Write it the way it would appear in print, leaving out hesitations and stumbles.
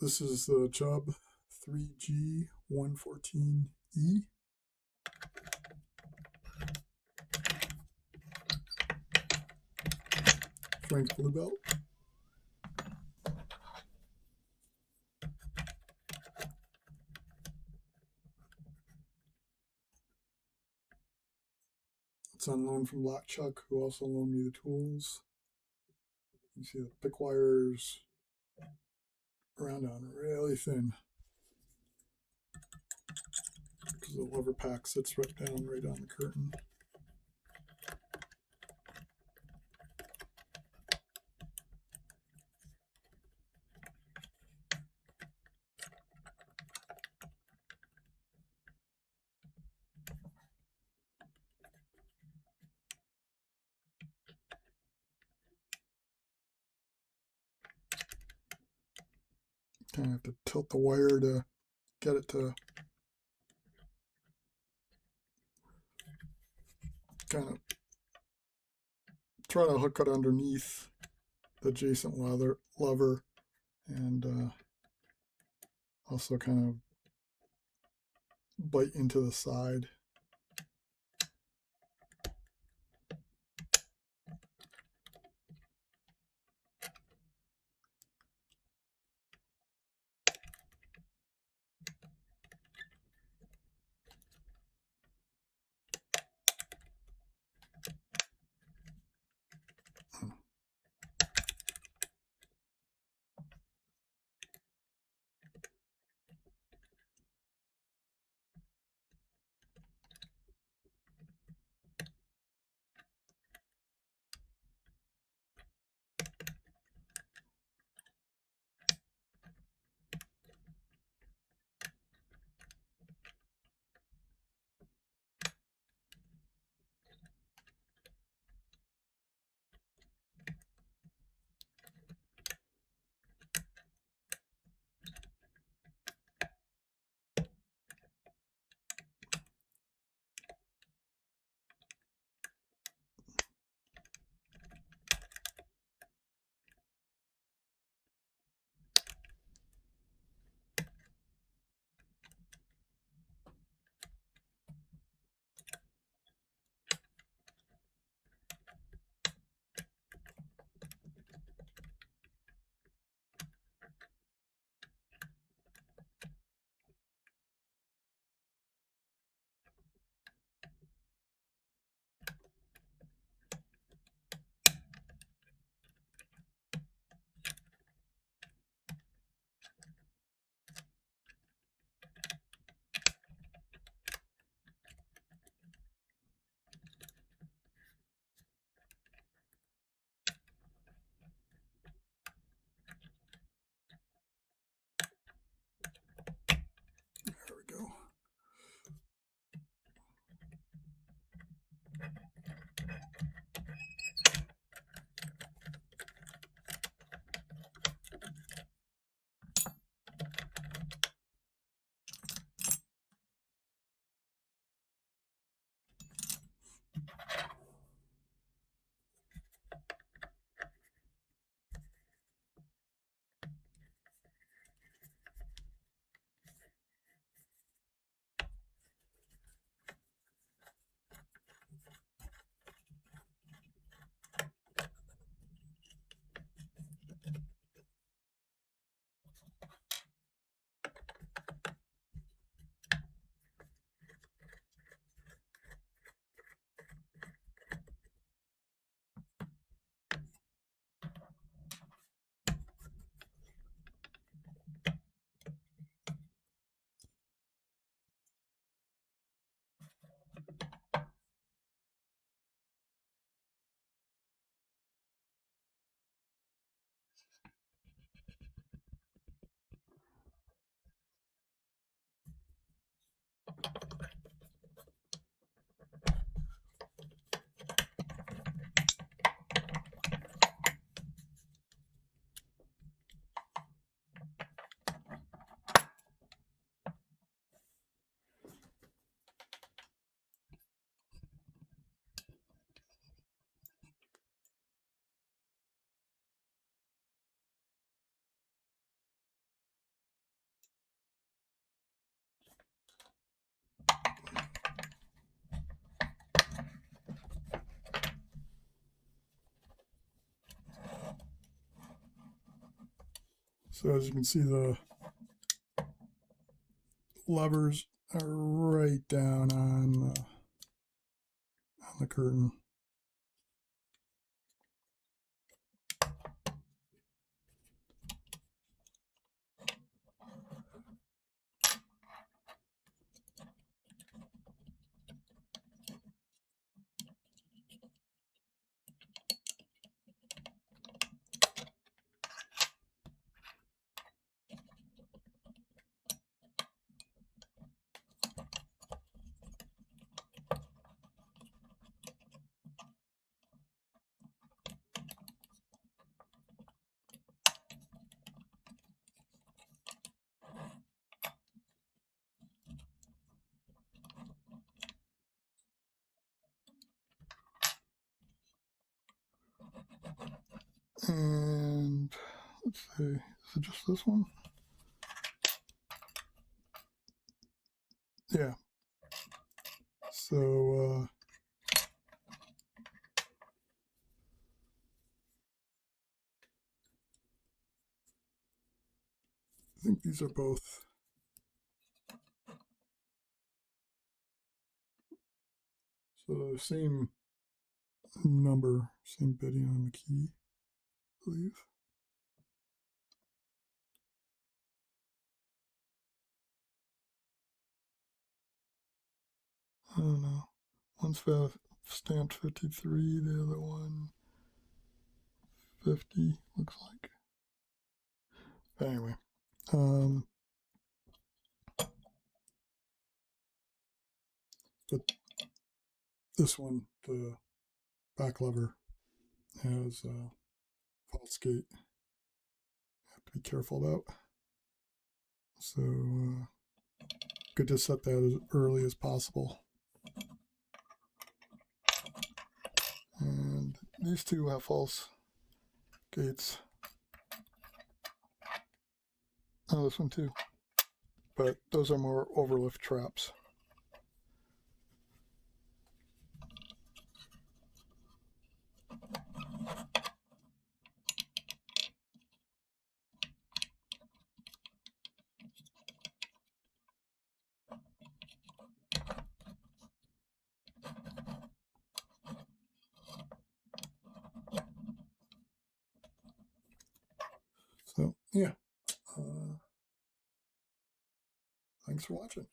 This is the Chubb 3G114E. Ranked blue belt. It's on loan from LockChuck, who also loaned me the tools. You see the pick wires around on really thin, because the lever pack sits right on the curtain. Kind of have to tilt the wire to get it to kind of try to hook it underneath the adjacent lever, and also kind of bite into the side. So as you can see, the levers are right down on the curtain. And let's see, is it just this one? Yeah. So I think these are both so same number, same bidding on the key, I believe. I don't know. One's stamped 53, the other one 50, looks like. But anyway, but this one, the back lever has a false gate. Have to be careful about. So good to set that as early as possible. And these two have false gates. Oh, this one too. But those are more overlift traps. So, yeah. Thanks for watching.